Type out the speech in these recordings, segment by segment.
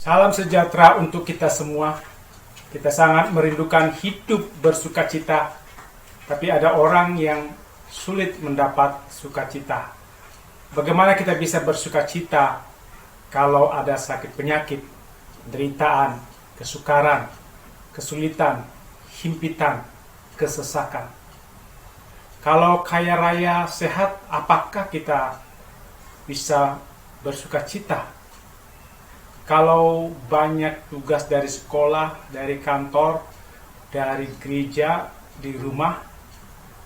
Salam sejahtera untuk kita semua. Kita sangat merindukan hidup bersukacita, tapi ada orang yang sulit mendapat sukacita. Bagaimana kita bisa bersukacita kalau ada sakit penyakit, penderitaan, kesukaran, kesulitan, himpitan, kesesakan? Kalau kaya raya sehat, apakah kita bisa bersukacita? Kalau banyak tugas dari sekolah, dari kantor, dari gereja, di rumah,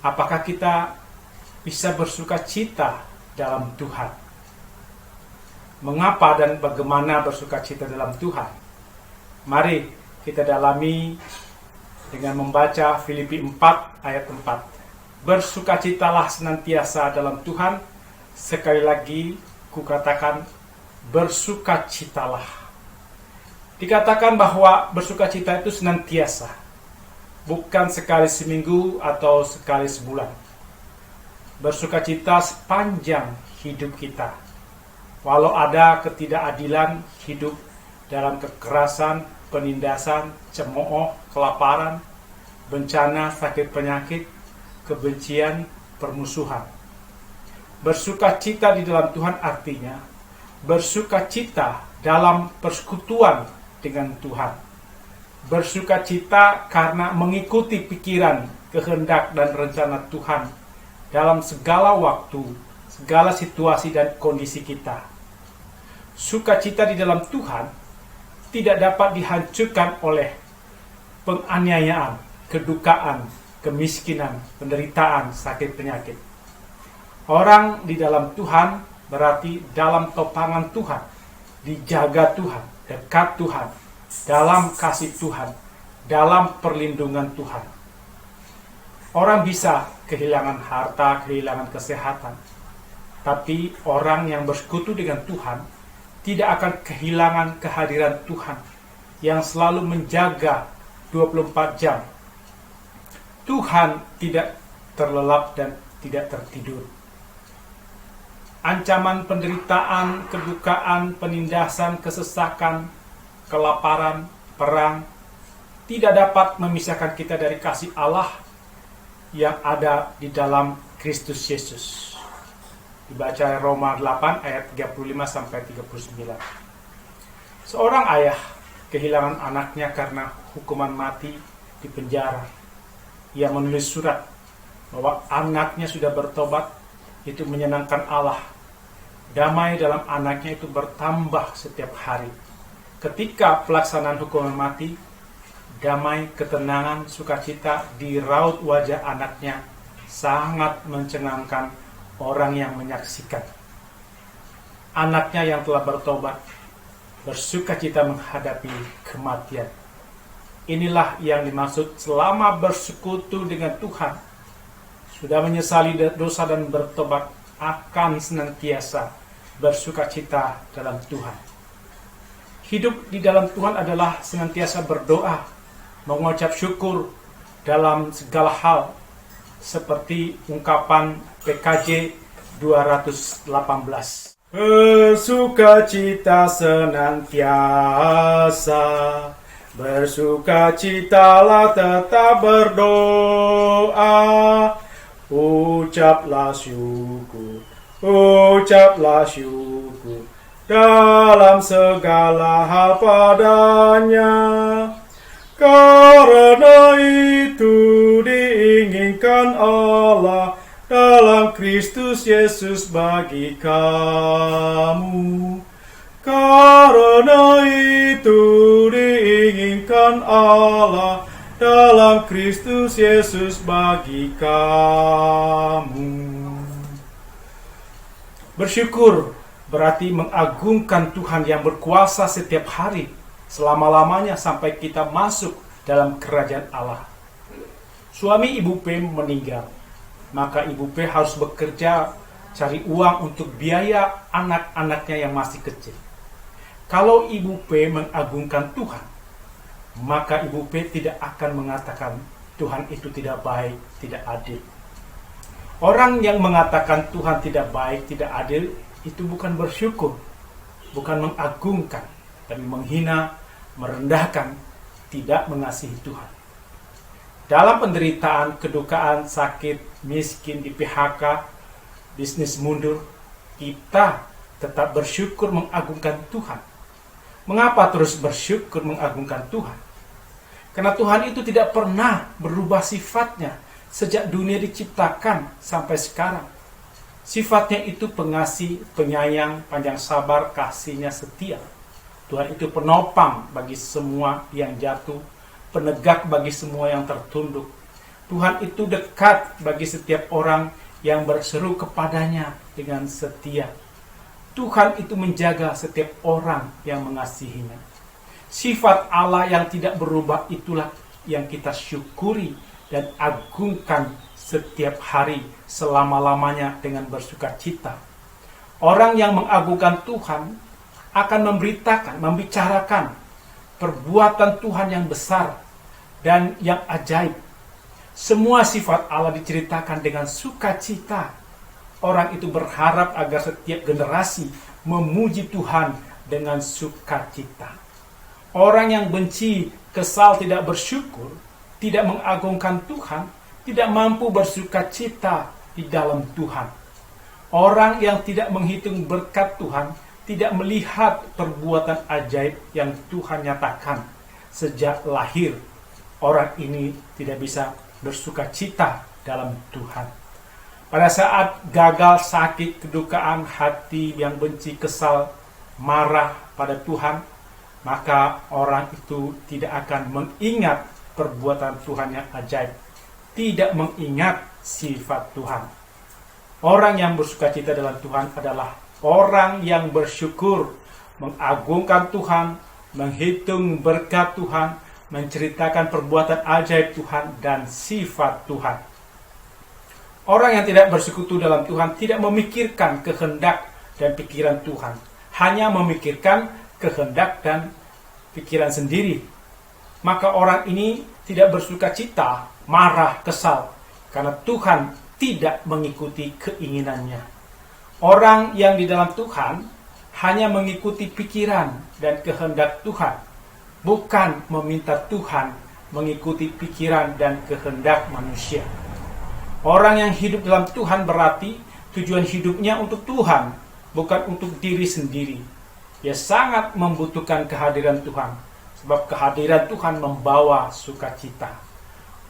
apakah kita bisa bersukacita dalam Tuhan? Mengapa dan bagaimana bersukacita dalam Tuhan? Mari kita dalami dengan membaca Filipi 4 ayat 4. Bersukacitalah senantiasa dalam Tuhan. Sekali lagi kukatakan, bersukacitalah. Dikatakan bahwa bersukacita itu senantiasa, bukan sekali seminggu atau sekali sebulan. Bersukacita sepanjang hidup kita. Walau ada ketidakadilan hidup dalam kekerasan, penindasan, cemooh, kelaparan, bencana, sakit penyakit, kebencian, permusuhan. Bersukacita di dalam Tuhan artinya bersukacita dalam persekutuan dengan Tuhan. Bersukacita karena mengikuti pikiran, kehendak, dan rencana Tuhan dalam segala waktu, segala situasi dan kondisi kita. Sukacita di dalam Tuhan tidak dapat dihancurkan oleh penganiayaan, kedukaan, kemiskinan, penderitaan, sakit penyakit. Orang di dalam Tuhan berarti dalam topangan Tuhan, dijaga Tuhan, dekat Tuhan, dalam kasih Tuhan, dalam perlindungan Tuhan. Orang bisa kehilangan harta, kehilangan kesehatan, tapi orang yang bersekutu dengan Tuhan tidak akan kehilangan kehadiran Tuhan yang selalu menjaga 24 jam. Tuhan tidak terlelap dan tidak tertidur. Ancaman penderitaan, kedukaan, penindasan, kesesakan, kelaparan, perang tidak dapat memisahkan kita dari kasih Allah yang ada di dalam Kristus Yesus. Dibaca Roma 8 ayat 35-39. Seorang ayah kehilangan anaknya karena hukuman mati di penjara. Ia menulis surat bahwa anaknya sudah bertobat. Itu menyenangkan Allah. Damai dalam anaknya itu bertambah setiap hari. Ketika pelaksanaan hukuman mati, damai, ketenangan, sukacita di raut wajah anaknya sangat mencengangkan orang yang menyaksikan. Anaknya yang telah bertobat bersukacita menghadapi kematian. Inilah yang dimaksud selama bersekutu dengan Tuhan, sudah menyesali dosa dan bertobat, akan senantiasa bersukacita dalam Tuhan. Hidup di dalam Tuhan adalah senantiasa berdoa, mengucap syukur dalam segala hal, seperti ungkapan PKJ 218. Bersukacita senantiasa, bersukacitalah tetap berdoa. Ucaplah syukur dalam segala hal padanya, karena itu diinginkan Allah dalam Kristus Yesus bagi kamu. Karena itu diinginkan Allah dalam Kristus Yesus bagi kamu. Bersyukur berarti mengagungkan Tuhan yang berkuasa setiap hari, selama-lamanya sampai kita masuk dalam kerajaan Allah. Suami Ibu P meninggal, maka Ibu P harus bekerja cari uang untuk biaya anak-anaknya yang masih kecil. Kalau Ibu P mengagungkan Tuhan, maka Ibu P tidak akan mengatakan Tuhan itu tidak baik, tidak adil. Orang yang mengatakan Tuhan tidak baik, tidak adil, itu bukan bersyukur, bukan mengagungkan, tapi menghina, merendahkan, tidak mengasihi Tuhan. Dalam penderitaan, kedukaan, sakit, miskin, di PHK, bisnis mundur, kita tetap bersyukur mengagungkan Tuhan. Mengapa terus bersyukur mengagungkan Tuhan? Karena Tuhan itu tidak pernah berubah sifatnya sejak dunia diciptakan sampai sekarang. Sifatnya itu pengasih, penyayang, panjang sabar, kasihnya setia. Tuhan itu penopang bagi semua yang jatuh, penegak bagi semua yang tertunduk. Tuhan itu dekat bagi setiap orang yang berseru kepadanya dengan setia. Tuhan itu menjaga setiap orang yang mengasihinya. Sifat Allah yang tidak berubah itulah yang kita syukuri dan agungkan setiap hari selama-lamanya dengan bersukacita. Orang yang mengagungkan Tuhan akan memberitakan, membicarakan perbuatan Tuhan yang besar dan yang ajaib. Semua sifat Allah diceritakan dengan sukacita. Orang itu berharap agar setiap generasi memuji Tuhan dengan sukacita. Orang yang benci, kesal, tidak bersyukur, tidak mengagungkan Tuhan, tidak mampu bersukacita di dalam Tuhan. Orang yang tidak menghitung berkat Tuhan, tidak melihat perbuatan ajaib yang Tuhan nyatakan sejak lahir. Orang ini tidak bisa bersukacita dalam Tuhan. Pada saat gagal, sakit, kedukaan, hati yang benci, kesal, marah pada Tuhan, maka orang itu tidak akan mengingat perbuatan Tuhan yang ajaib, tidak mengingat sifat Tuhan. Orang yang bersukacita dalam Tuhan adalah orang yang bersyukur, mengagungkan Tuhan, menghitung berkat Tuhan, menceritakan perbuatan ajaib Tuhan dan sifat Tuhan. Orang yang tidak bersekutu dalam Tuhan tidak memikirkan kehendak dan pikiran Tuhan, hanya memikirkan kehendak dan pikiran sendiri. Maka orang ini tidak bersukacita, marah, kesal, karena Tuhan tidak mengikuti keinginannya. Orang yang di dalam Tuhan hanya mengikuti pikiran dan kehendak Tuhan, bukan meminta Tuhan mengikuti pikiran dan kehendak manusia. Orang yang hidup dalam Tuhan berarti tujuan hidupnya untuk Tuhan, bukan untuk diri sendiri. Dia sangat membutuhkan kehadiran Tuhan, sebab kehadiran Tuhan membawa sukacita.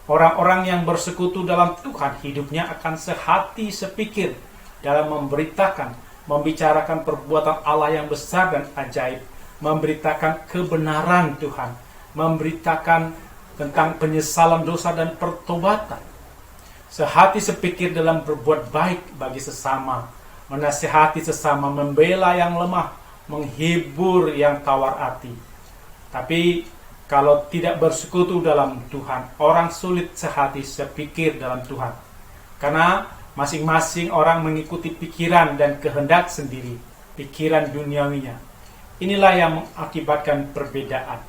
Orang-orang yang bersekutu dalam Tuhan hidupnya akan sehati sepikir dalam memberitakan, membicarakan perbuatan Allah yang besar dan ajaib, memberitakan kebenaran Tuhan, memberitakan tentang penyesalan dosa dan pertobatan. Sehati sepikir dalam berbuat baik bagi sesama, menasihati sesama, membela yang lemah, menghibur yang tawar hati. Tapi kalau tidak bersekutu dalam Tuhan, orang sulit sehati sepikir dalam Tuhan. Karena masing-masing orang mengikuti pikiran dan kehendak sendiri, pikiran duniawinya. Inilah yang mengakibatkan perbedaan.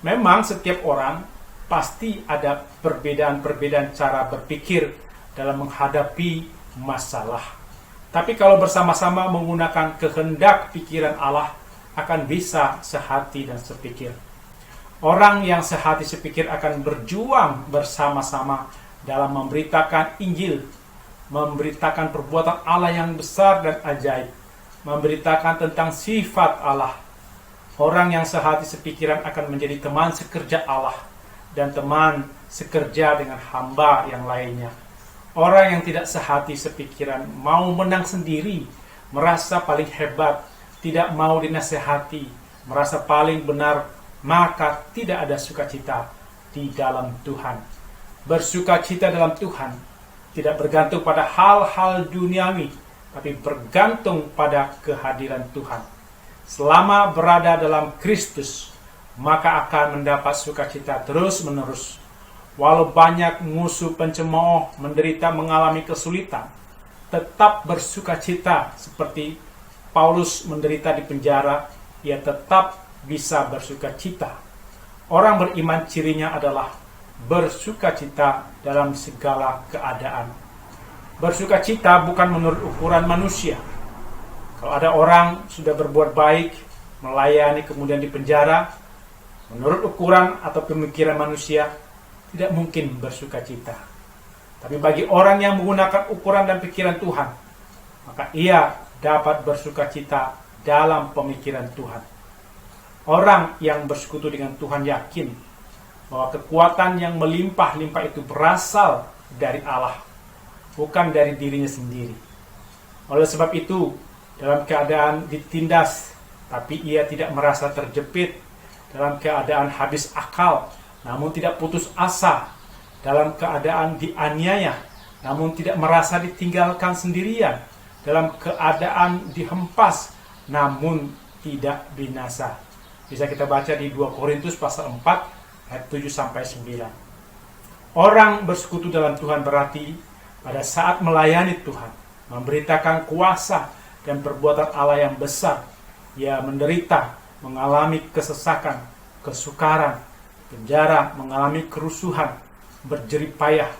Memang setiap orang pasti ada perbedaan-perbedaan cara berpikir dalam menghadapi masalah. Tapi kalau bersama-sama menggunakan kehendak pikiran Allah, akan bisa sehati dan sepikir. Orang yang sehati sepikir akan berjuang bersama-sama dalam memberitakan Injil, memberitakan perbuatan Allah yang besar dan ajaib, memberitakan tentang sifat Allah. Orang yang sehati sepikiran akan menjadi teman sekerja Allah dan teman sekerja dengan hamba yang lainnya. Orang yang tidak sehati sepikiran mau menang sendiri, merasa paling hebat, tidak mau dinasehati, merasa paling benar, maka tidak ada sukacita di dalam Tuhan. Bersukacita dalam Tuhan tidak bergantung pada hal-hal duniawi, tapi bergantung pada kehadiran Tuhan. Selama berada dalam Kristus, maka akan mendapat sukacita terus-menerus. Walau banyak musuh pencemooh, menderita, mengalami kesulitan, tetap bersukacita. Seperti Paulus menderita di penjara, ia tetap bisa bersukacita. Orang beriman cirinya adalah bersukacita dalam segala keadaan. Bersukacita bukan menurut ukuran manusia. Kalau ada orang sudah berbuat baik, melayani kemudian dipenjara, menurut ukuran atau pemikiran manusia, tidak mungkin bersukacita. Tapi bagi orang yang menggunakan ukuran dan pikiran Tuhan, maka ia dapat bersukacita dalam pemikiran Tuhan. Orang yang bersekutu dengan Tuhan yakin bahwa kekuatan yang melimpah-limpah itu berasal dari Allah, bukan dari dirinya sendiri. Oleh sebab itu, dalam keadaan ditindas, tapi ia tidak merasa terjepit, dalam keadaan habis akal, namun tidak putus asa, dalam keadaan dianiaya, namun tidak merasa ditinggalkan sendirian, dalam keadaan dihempas, namun tidak binasa. Bisa kita baca di 2 Korintus pasal 4 ayat 7-9. Orang bersekutu dalam Tuhan berarti pada saat melayani Tuhan, memberitakan kuasa dan perbuatan Allah yang besar, ia menderita, mengalami kesesakan, kesukaran, penjara, mengalami kerusuhan, berjerih payah,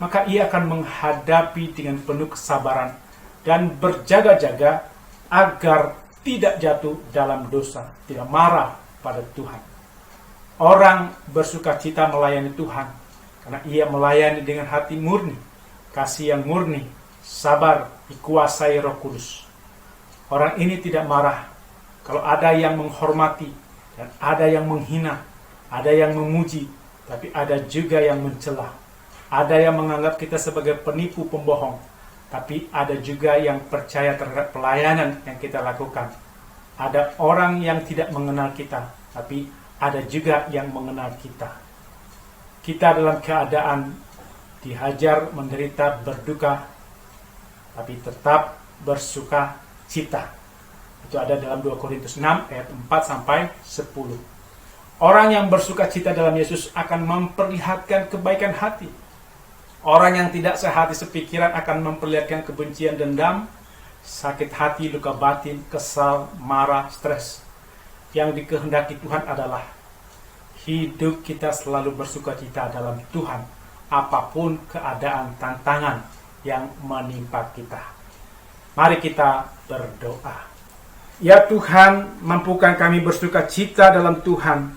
maka ia akan menghadapi dengan penuh kesabaran dan berjaga-jaga agar tidak jatuh dalam dosa, tidak marah pada Tuhan. Orang bersukacita melayani Tuhan karena ia melayani dengan hati murni, kasih yang murni, sabar, dikuasai Roh Kudus. Orang ini tidak marah kalau ada yang menghormati dan ada yang menghina, ada yang memuji, tapi ada juga yang mencela. Ada yang menganggap kita sebagai penipu pembohong, tapi ada juga yang percaya terhadap pelayanan yang kita lakukan. Ada orang yang tidak mengenal kita, tapi ada juga yang mengenal kita. Kita dalam keadaan dihajar, menderita, berduka, tapi tetap bersuka cita. Itu ada dalam 2 Korintus 6 ayat 4-10. Orang yang bersuka cita dalam Yesus akan memperlihatkan kebaikan hati. Orang yang tidak sehati sepikiran akan memperlihatkan kebencian, dendam, sakit hati, luka batin, kesal, marah, stres. Yang dikehendaki Tuhan adalah hidup kita selalu bersuka cita dalam Tuhan, apapun keadaan tantangan yang menimpa kita. Mari kita berdoa. Ya Tuhan, mampukan kami bersuka cita dalam Tuhan.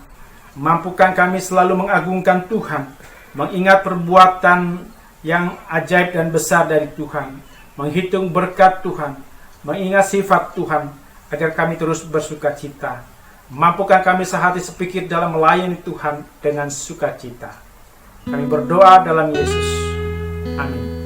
Mampukan kami selalu mengagungkan Tuhan, mengingat perbuatan yang ajaib dan besar dari Tuhan, menghitung berkat Tuhan, mengingat sifat Tuhan, agar kami terus bersuka cita. Mampukan kami sehati sepikir dalam melayani Tuhan dengan sukacita. Kami berdoa dalam Yesus. Amin.